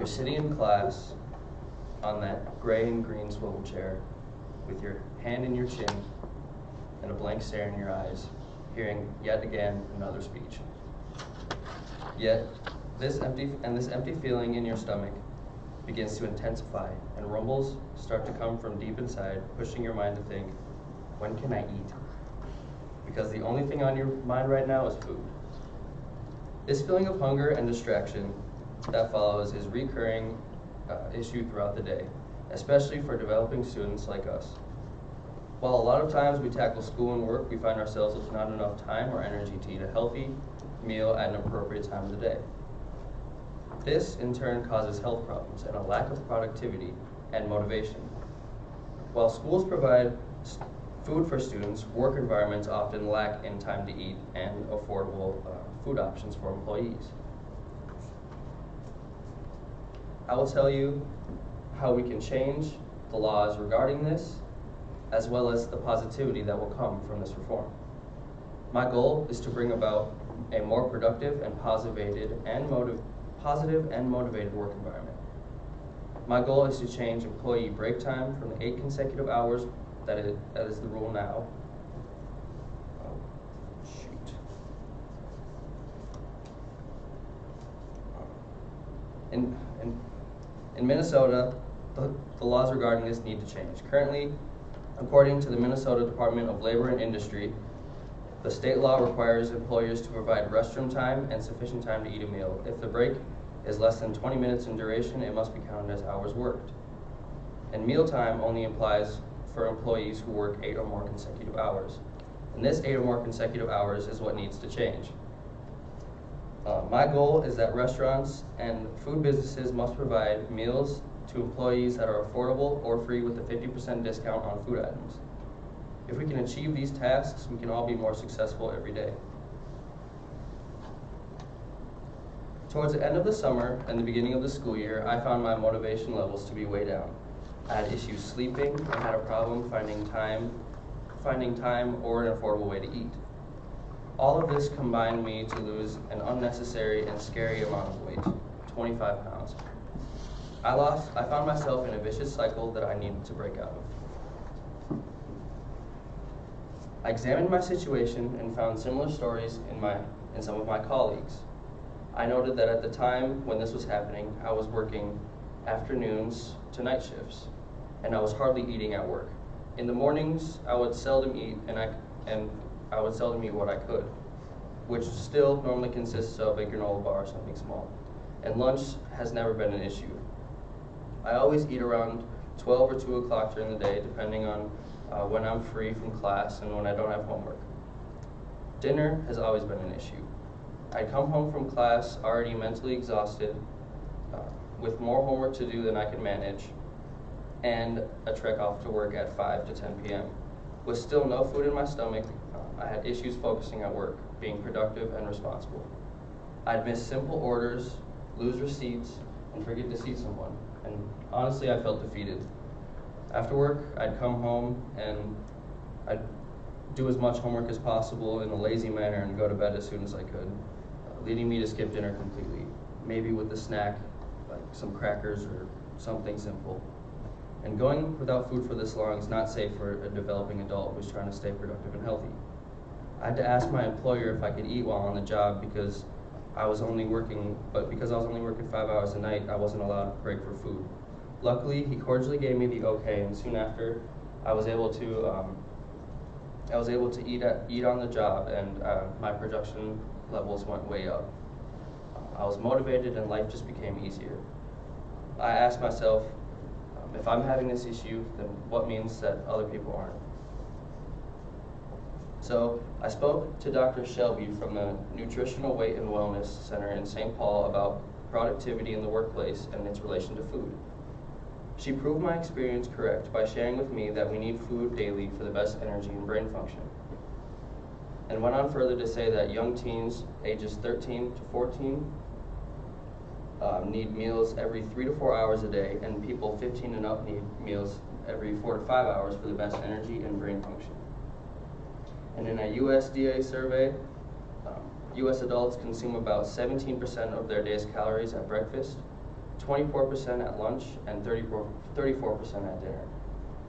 You're sitting in class on that gray and green swivel chair with your hand in your chin and a blank stare in your eyes, hearing yet again another speech. Yet, this empty feeling in your stomach begins to intensify, and rumbles start to come from deep inside, pushing your mind to think, when can I eat? Because the only thing on your mind right now is food. This feeling of hunger and distraction that follows is a recurring issue throughout the day, especially for developing students like us. While a lot of times we tackle school and work, we find ourselves with not enough time or energy to eat a healthy meal at an appropriate time of the day. This, in turn, causes health problems and a lack of productivity and motivation. While schools provide food for students, work environments often lack in time to eat and affordable food options for employees. I will tell you how we can change the laws regarding this, as well as the positivity that will come from this reform. My goal is to bring about a more productive and positive and motivated work environment. My goal is to change employee break time from the 8 consecutive hours that is the rule now. In Minnesota, the laws regarding this need to change. Currently, according to the Minnesota Department of Labor and Industry, the state law requires employers to provide restroom time and sufficient time to eat a meal. If the break is less than 20 minutes in duration, it must be counted as hours worked. And mealtime only applies for employees who work 8 or more consecutive hours. And this 8 or more consecutive hours is what needs to change. My goal is that restaurants and food businesses must provide meals to employees that are affordable or free with a 50% discount on food items. If we can achieve these tasks, we can all be more successful every day. Towards the end of the summer and the beginning of the school year, I found my motivation levels to be way down. I had issues sleeping and had a problem finding time or an affordable way to eat. All of this combined me to lose an unnecessary and scary amount of weight, 25 pounds. I found myself in a vicious cycle that I needed to break out of. I examined my situation and found similar stories in some of my colleagues. I noted that at the time when this was happening, I was working afternoons to night shifts, and I was hardly eating at work. In the mornings, I would seldom eat, and I would seldom eat what I could, which still normally consists of a granola bar or something small. And lunch has never been an issue. I always eat around 12 or 2 o'clock during the day, depending on when I'm free from class and when I don't have homework. Dinner has always been an issue. I come home from class already mentally exhausted, with more homework to do than I could manage, and a trek off to work at 5 to 10 p.m. With still no food in my stomach, I had issues focusing at work, being productive and responsible. I'd miss simple orders, lose receipts, and forget to see someone. And honestly, I felt defeated. After work, I'd come home and I'd do as much homework as possible in a lazy manner and go to bed as soon as I could, leading me to skip dinner completely, maybe with a snack, like some crackers or something simple. And going without food for this long is not safe for a developing adult who's trying to stay productive and healthy. I had to ask my employer if I could eat while on the job because I was only working 5 hours a night, I wasn't allowed a break for food. Luckily, he cordially gave me the okay, and soon after, I was able to eat on the job, and my production levels went way up. I was motivated, and life just became easier. I asked myself, if I'm having this issue, then what means that other people aren't? So I spoke to Dr. Shelby from the Nutritional Weight and Wellness Center in St. Paul about productivity in the workplace and its relation to food. She proved my experience correct by sharing with me that we need food daily for the best energy and brain function, and went on further to say that young teens ages 13 to 14 need meals every 3 to 4 hours a day, and people 15 and up need meals every 4 to 5 hours for the best energy and brain function. And in a USDA survey, U.S. adults consume about 17% of their day's calories at breakfast, 24% at lunch, and 34% at dinner.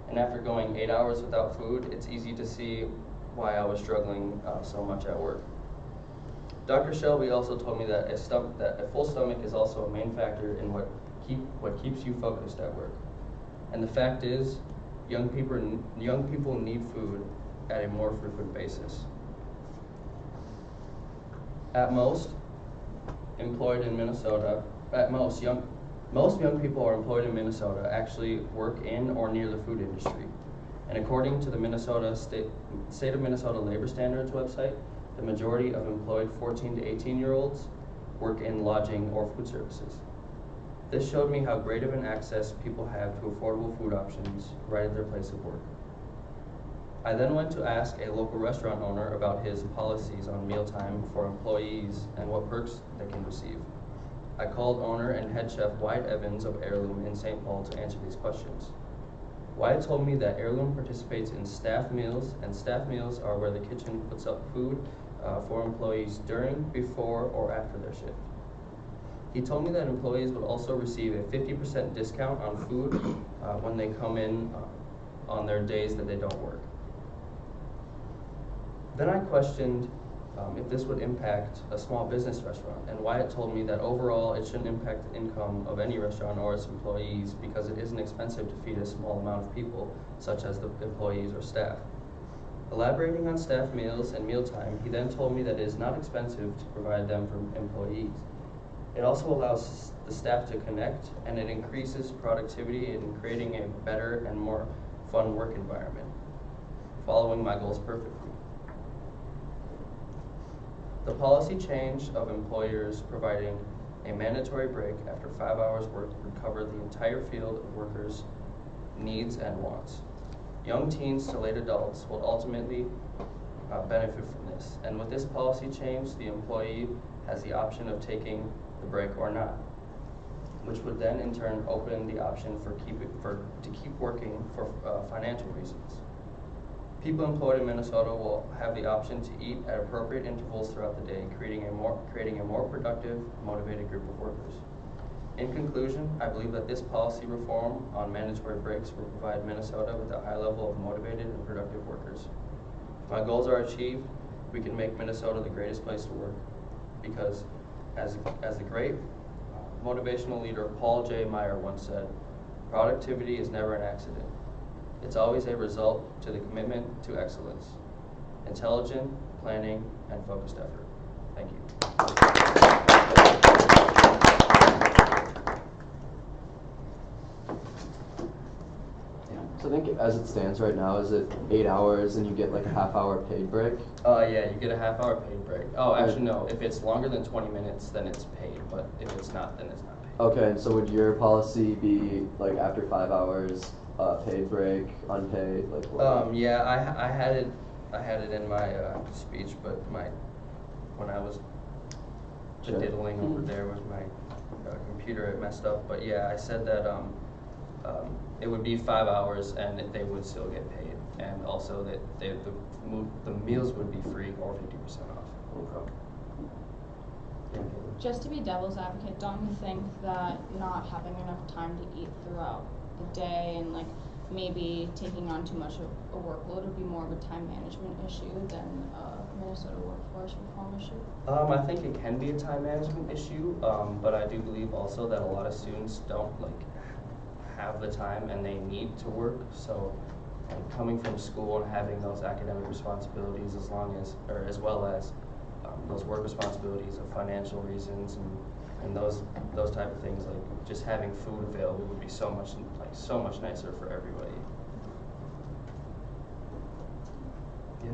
And after going 8 hours without food, it's easy to see why I was struggling so much at work. Dr. Shelby also told me that a full stomach is also a main factor in what keeps you focused at work. And the fact is, young people need food at a more frequent basis. Most young people are employed in Minnesota actually work in or near the food industry. And according to the State of Minnesota Labor Standards website, the majority of employed 14 to 18-year-olds work in lodging or food services. This showed me how great of an access people have to affordable food options right at their place of work. I then went to ask a local restaurant owner about his policies on mealtime for employees and what perks they can receive. I called owner and head chef Wyatt Evans of Heirloom in St. Paul to answer these questions. Wyatt told me that Heirloom participates in staff meals, and staff meals are where the kitchen puts up food for employees during, before, or after their shift. He told me that employees would also receive a 50% discount on food when they come in on their days that they don't work. Then I questioned if this would impact a small business restaurant, and Wyatt told me that overall it shouldn't impact the income of any restaurant or its employees because it isn't expensive to feed a small amount of people, such as the employees or staff. Elaborating on staff meals and mealtime, he then told me that it is not expensive to provide them for employees. It also allows the staff to connect, and it increases productivity in creating a better and more fun work environment, following my goals perfectly. The policy change of employers providing a mandatory break after 5 hours work would cover the entire field of workers' needs and wants. Young teens to late adults will ultimately benefit from this, and with this policy change, the employee has the option of taking the break or not, which would then in turn open the option to keep working for financial reasons. People employed in Minnesota will have the option to eat at appropriate intervals throughout the day, creating a more productive, motivated group of workers. In conclusion, I believe that this policy reform on mandatory breaks will provide Minnesota with a high level of motivated and productive workers. If my goals are achieved, we can make Minnesota the greatest place to work, because as the great motivational leader Paul J. Meyer once said, productivity is never an accident. It's always a result to the commitment to excellence, intelligent planning, and focused effort. Thank you. So I think as it stands right now, is it 8 hours and you get like a half-hour paid break? Yeah, you get a half-hour paid break. Oh, actually no, if it's longer than 20 minutes, then it's paid, but if it's not, then it's not paid. Okay, and so would your policy be like after 5 hours, paid break, unpaid, like what? Yeah, I had it in my speech, but when I was diddling over there with my computer, it messed up. But yeah, I said that it would be 5 hours and that they would still get paid, and also that the meals would be free or 50% off. Okay. Just to be devil's advocate, don't you think that not having enough time to eat throughout the day and like maybe taking on too much of a workload would be more of a time management issue than a Minnesota workforce reform issue? I think it can be a time management issue, but I do believe also that a lot of students don't have the time and they need to work. So coming from school and having those academic responsibilities as well as those work responsibilities of financial reasons and those type of things, like just having food available would be so much nicer for everybody. Yeah.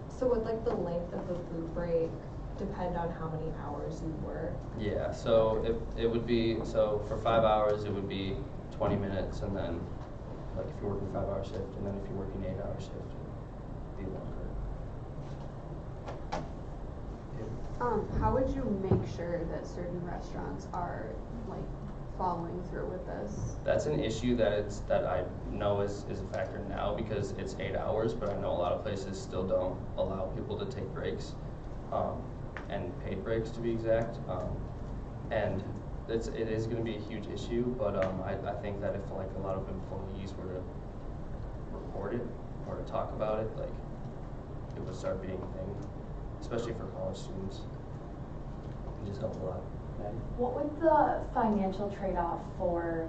So would like the length of the food break depend on how many hours you work? Yeah, so it would be, so for 5 hours it would be 20 minutes, and then like if you're working 5-hour shift, and then if you're working 8-hour shift, it'd be longer. How would you make sure that certain restaurants are like following through with this? That's an issue that I know is a factor now, because it's 8 hours, but I know a lot of places still don't allow people to take breaks, and paid breaks to be exact. And it is going to be a huge issue, but I think that if like a lot of employees were to report it or to talk about it, like it would start being a thing, especially for college students. It just help a lot. What would the financial trade-off for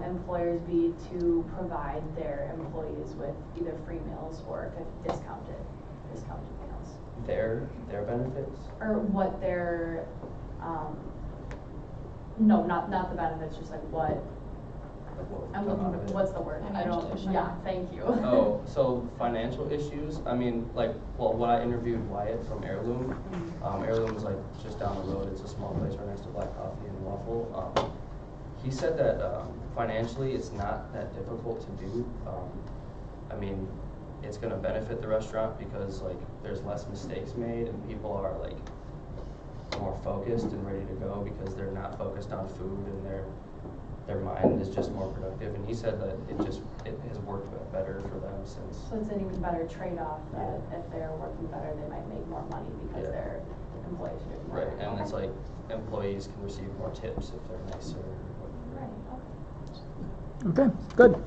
employers be to provide their employees with either free meals or discounted meals? Their benefits? Or what their, no, not the benefits, just like what, Like what would I'm come looking out of for, it? what's the word? I Financial don't, issue. yeah, thank you. Oh, so financial issues, I mean, like, well, when I interviewed Wyatt from Heirloom, Heirloom is like just down the road, it's a small place right next to Black Coffee and Waffle. He said that financially it's not that difficult to do. I mean, it's gonna benefit the restaurant because like there's less mistakes made and people are like more focused and ready to go because they're not focused on food and their mind is just more productive. And he said that it has worked better for them since. So it's an even better trade-off that if they're working better, they might make more money because Yeah. their employees are doing better. Right, and it's like employees can receive more tips if they're nicer. Right, okay. Okay, good.